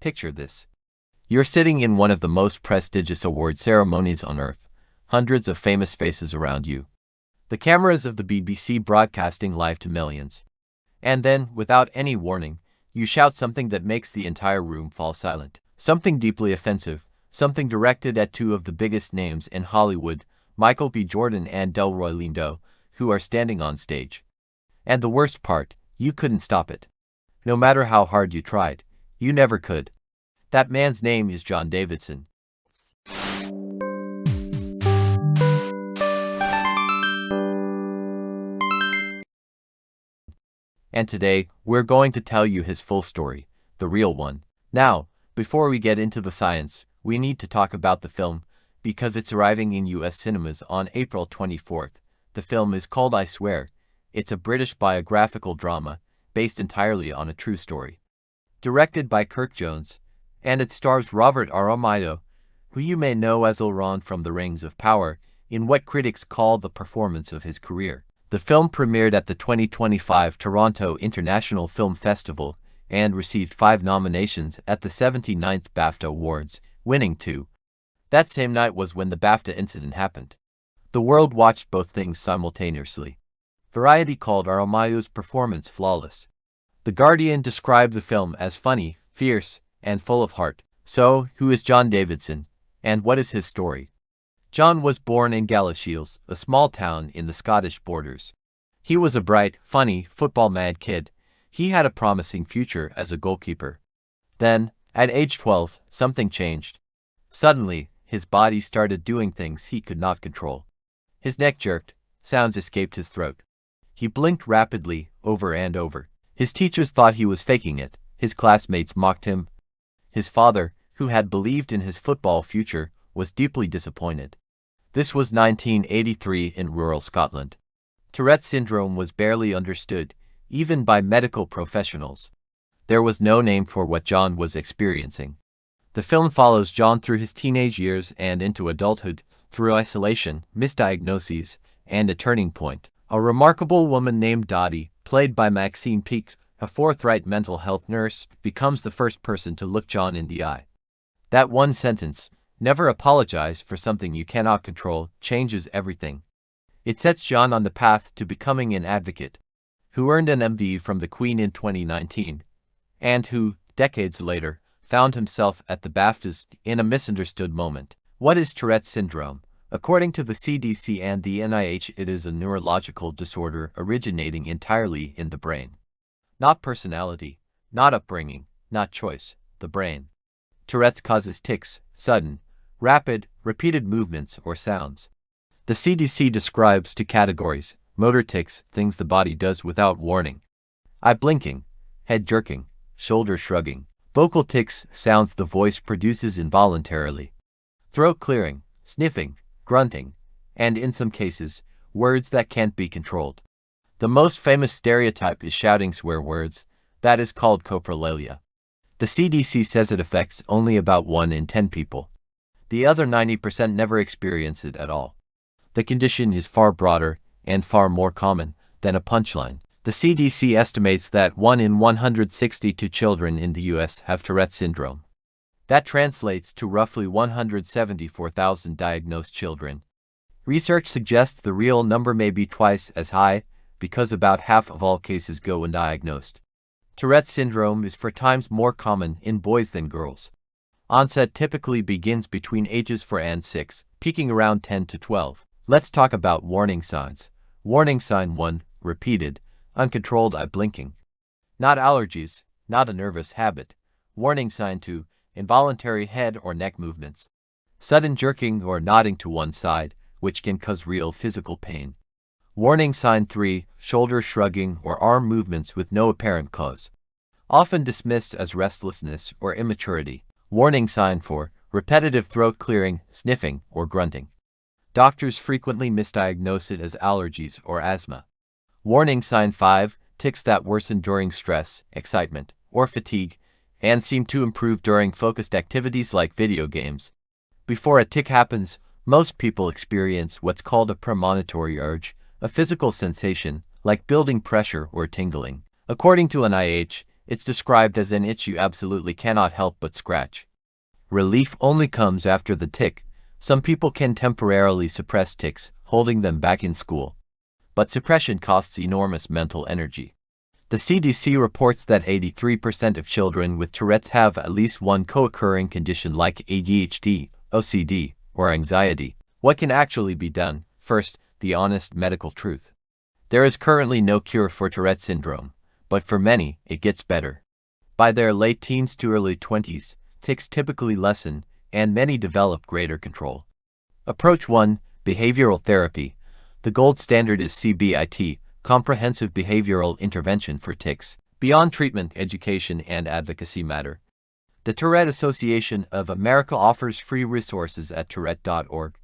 Picture this. You're sitting in one of the most prestigious award ceremonies on Earth, hundreds of famous faces around you. The cameras of the BBC broadcasting live to millions. And then, without any warning, you shout something that makes the entire room fall silent. Something deeply offensive, something directed at two of the biggest names in Hollywood, Michael B. Jordan and Delroy Lindo, who are standing on stage. And the worst part, you couldn't stop it. No matter how hard you tried, you never could. That man's name is John Davidson. And today, we're going to tell you his full story, the real one. Now, before we get into the science, we need to talk about the film, because it's arriving in US cinemas on April 24th. The film is called I Swear. It's a British biographical drama, based entirely on a true story. Directed by Kirk Jones, and it stars Robert Aramayo, who you may know as Elrond from The Rings of Power, in what critics call the performance of his career. The film premiered at the 2025 Toronto International Film Festival and received 5 nominations at the 79th BAFTA Awards, winning 2. That same night was when the BAFTA incident happened. The world watched both things simultaneously. Variety called Aramayo's performance flawless. The Guardian described the film as funny, fierce, and full of heart. So, who is John Davidson, and what is his story? John was born in Galashiels, a small town in the Scottish borders. He was a bright, funny, football-mad kid. He had a promising future as a goalkeeper. Then, at age 12, something changed. Suddenly, his body started doing things he could not control. His neck jerked, sounds escaped his throat. He blinked rapidly, over and over. His teachers thought he was faking it. His classmates mocked him. His father, who had believed in his football future, was deeply disappointed. This was 1983 in rural Scotland. Tourette syndrome was barely understood, even by medical professionals. There was no name for what John was experiencing. The film follows John through his teenage years and into adulthood, through isolation, misdiagnoses, and a turning point. A remarkable woman named Dottie, played by Maxine Peake, a forthright mental health nurse, becomes the first person to look John in the eye. That one sentence, "Never apologize for something you cannot control," changes everything. It sets John on the path to becoming an advocate, who earned an MD from the Queen in 2019, and who, decades later, found himself at the BAFTAs in a misunderstood moment. What is Tourette syndrome? According to the CDC and the NIH, it is a neurological disorder originating entirely in the brain. Not personality, not upbringing, not choice, the brain. Tourette's causes tics, sudden, rapid, repeated movements or sounds. The CDC describes 2 categories: motor tics, things the body does without warning; eye blinking, head jerking, shoulder shrugging; vocal tics, sounds the voice produces involuntarily; throat clearing, sniffing, grunting, and in some cases, words that can't be controlled. The most famous stereotype is shouting swear words. That is called coprolalia. The CDC says it affects only about 1 in 10 people. The other 90% never experience it at all. The condition is far broader and far more common than a punchline. The CDC estimates that 1 in 162 children in the US have Tourette syndrome. That translates to roughly 174,000 diagnosed children. Research suggests the real number may be twice as high, because about half of all cases go undiagnosed. Tourette syndrome is 4 times more common in boys than girls. Onset typically begins between ages 4 and 6, peaking around 10 to 12. Let's talk about warning signs. Warning sign 1, repeated, uncontrolled eye blinking. Not allergies, not a nervous habit. Warning sign 2, involuntary head or neck movements. Sudden jerking or nodding to one side, which can cause real physical pain. Warning sign 3, shoulder shrugging or arm movements with no apparent cause. Often dismissed as restlessness or immaturity. Warning sign 4, repetitive throat clearing, sniffing, or grunting. Doctors frequently misdiagnose it as allergies or asthma. Warning sign 5, tics that worsen during stress, excitement, or fatigue, and seem to improve during focused activities like video games. Before a tic happens, most people experience what's called a premonitory urge, a physical sensation like building pressure or tingling. According to NIH, It's described as an itch you absolutely cannot help but scratch. Relief only comes after the tic. Some people can temporarily suppress tics, holding them back in school. But suppression costs enormous mental energy. The CDC reports that 83% of children with Tourette's have at least one co-occurring condition like ADHD, OCD, or anxiety. What can actually be done? First, the honest medical truth. There is currently no cure for Tourette syndrome, but for many, it gets better. By their late teens to early 20s, tics typically lessen, and many develop greater control. Approach 1. Behavioral therapy. The gold standard is CBIT, Comprehensive Behavioral Intervention for Tics. Beyond treatment, education, and advocacy matter. The Tourette Association of America offers free resources at tourette.org.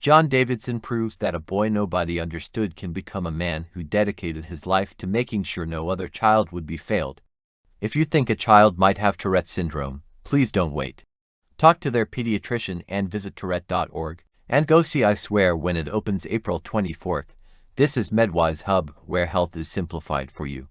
John Davidson proves that a boy nobody understood can become a man who dedicated his life to making sure no other child would be failed. If you think a child might have Tourette syndrome, please don't wait. Talk to their pediatrician and visit tourette.org. And go see I Swear when it opens April 24th. This is MedWise Hub, where health is simplified for you.